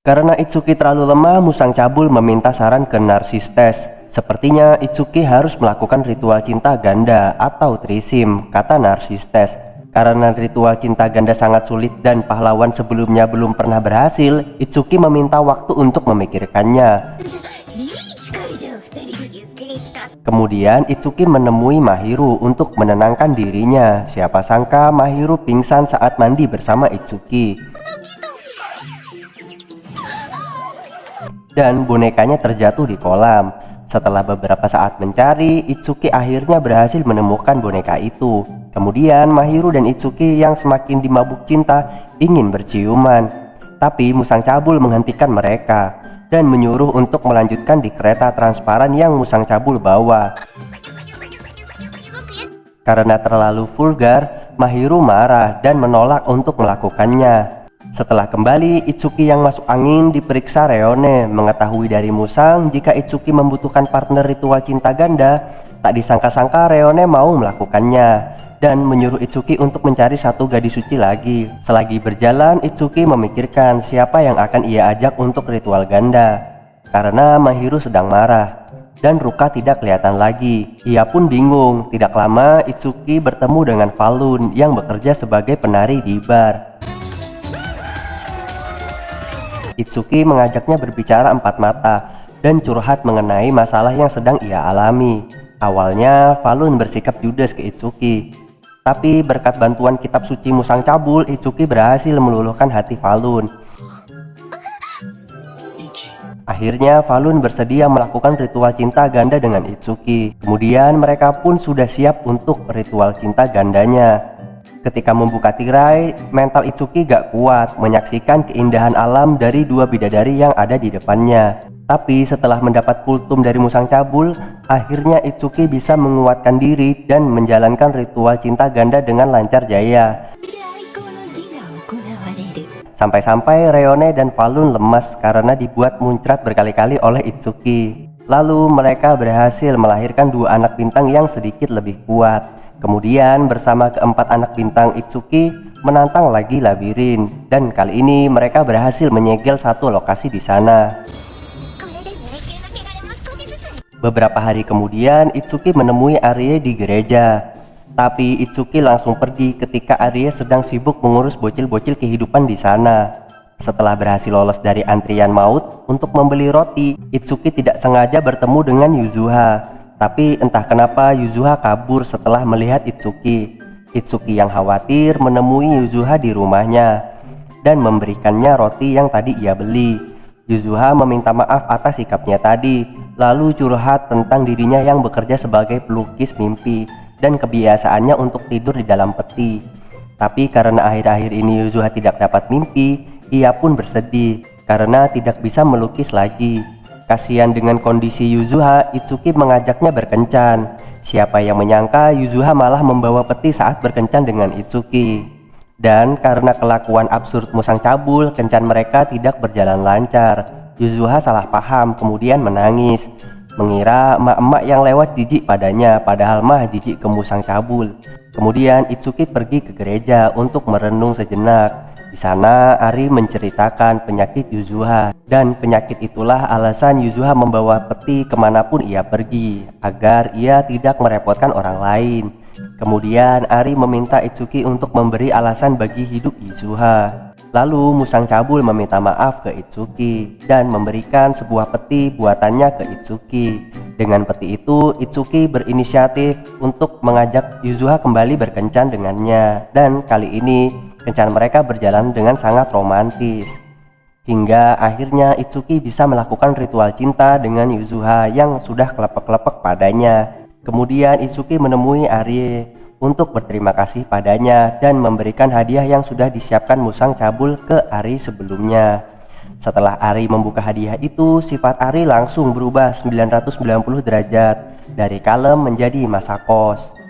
Karena Itsuki terlalu lemah, Musang Cabul meminta saran ke Narsistes. Sepertinya Itsuki harus melakukan ritual cinta ganda atau trisim, kata Narsistes. Karena ritual cinta ganda sangat sulit dan pahlawan sebelumnya belum pernah berhasil, Itsuki meminta waktu untuk memikirkannya. Kemudian Itsuki menemui Mahiru untuk menenangkan dirinya. Siapa sangka Mahiru pingsan saat mandi bersama Itsuki. Dan bonekanya terjatuh di kolam. Setelah beberapa saat mencari, Itsuki akhirnya berhasil menemukan boneka itu. Kemudian Mahiru dan Itsuki yang semakin dimabuk cinta ingin berciuman. Tapi Musang Cabul menghentikan mereka dan menyuruh untuk melanjutkan di kereta transparan yang Musang Cabul bawa. Karena terlalu vulgar, Mahiru marah dan menolak untuk melakukannya. Setelah kembali, Itsuki yang masuk angin diperiksa Reone. Mengetahui dari Musang jika Itsuki membutuhkan partner ritual cinta ganda, tak disangka-sangka Reone mau melakukannya dan menyuruh Itsuki untuk mencari satu gadis suci lagi. Selagi berjalan, Itsuki memikirkan siapa yang akan ia ajak untuk ritual ganda. Karena Mahiru sedang marah dan Ruka tidak kelihatan lagi. Ia pun bingung. Tidak lama, Itsuki bertemu dengan Falun yang bekerja sebagai penari di bar. Itsuki mengajaknya berbicara empat mata dan curhat mengenai masalah yang sedang ia alami. Awalnya Falun bersikap judes ke Itsuki, tapi berkat bantuan kitab suci Musang Cabul, Itsuki berhasil meluluhkan hati Falun. Akhirnya Falun bersedia melakukan ritual cinta ganda dengan Itsuki. Kemudian mereka pun sudah siap untuk ritual cinta gandanya. Ketika membuka tirai, mental Itsuki gak kuat menyaksikan keindahan alam dari dua bidadari yang ada di depannya. Tapi setelah mendapat kultum dari Musang Cabul, akhirnya Itsuki bisa menguatkan diri dan menjalankan ritual cinta ganda dengan lancar jaya. Sampai-sampai Reone dan Falun lemas karena dibuat muncrat berkali-kali oleh Itsuki. Lalu mereka berhasil melahirkan dua anak bintang yang sedikit lebih kuat. Kemudian bersama keempat anak bintang Itsuki menantang lagi labirin, dan kali ini mereka berhasil menyegel satu lokasi di sana. Beberapa hari kemudian Itsuki menemui Arie di gereja. Tapi Itsuki langsung pergi ketika Arie sedang sibuk mengurus bocil-bocil kehidupan di sana. Setelah berhasil lolos dari antrian maut untuk membeli roti, Itsuki tidak sengaja bertemu dengan Yuzuha. Tapi entah kenapa Yuzuha kabur setelah melihat Itsuki. Itsuki yang khawatir menemui Yuzuha di rumahnya dan memberikannya roti yang tadi ia beli. Yuzuha meminta maaf atas sikapnya tadi, lalu curhat tentang dirinya yang bekerja sebagai pelukis mimpi dan kebiasaannya untuk tidur di dalam peti. Tapi karena akhir-akhir ini Yuzuha tidak dapat mimpi, ia pun bersedih karena tidak bisa melukis lagi. Kasihan dengan kondisi Yuzuha, Itsuki mengajaknya berkencan. Siapa yang menyangka Yuzuha malah membawa peti saat berkencan dengan Itsuki. Dan karena kelakuan absurd Musang Cabul, kencan mereka tidak berjalan lancar. Yuzuha salah paham, kemudian menangis, mengira emak-emak yang lewat jijik padanya, padahal mah jijik ke Musang Cabul. Kemudian Itsuki pergi ke gereja untuk merenung sejenak. Di sana Ari menceritakan penyakit Yuzuha, dan penyakit itulah alasan Yuzuha membawa peti kemanapun ia pergi, agar ia tidak merepotkan orang lain. Kemudian Ari meminta Itsuki untuk memberi alasan bagi hidup Yuzuha. Lalu Musang Cabul meminta maaf ke Itsuki dan memberikan sebuah peti buatannya ke Itsuki. Dengan peti itu, Itsuki berinisiatif untuk mengajak Yuzuha kembali berkencan dengannya, dan kali ini kencan mereka berjalan dengan sangat romantis. Hingga akhirnya Itsuki bisa melakukan ritual cinta dengan Yuzuha yang sudah kelepek-kelepek padanya. Kemudian Itsuki menemui Arie untuk berterima kasih padanya dan memberikan hadiah yang sudah disiapkan Musang Cabul ke Ari sebelumnya. Setelah Ari membuka hadiah itu, sifat Ari langsung berubah 990 derajat dari kalem menjadi Masakos.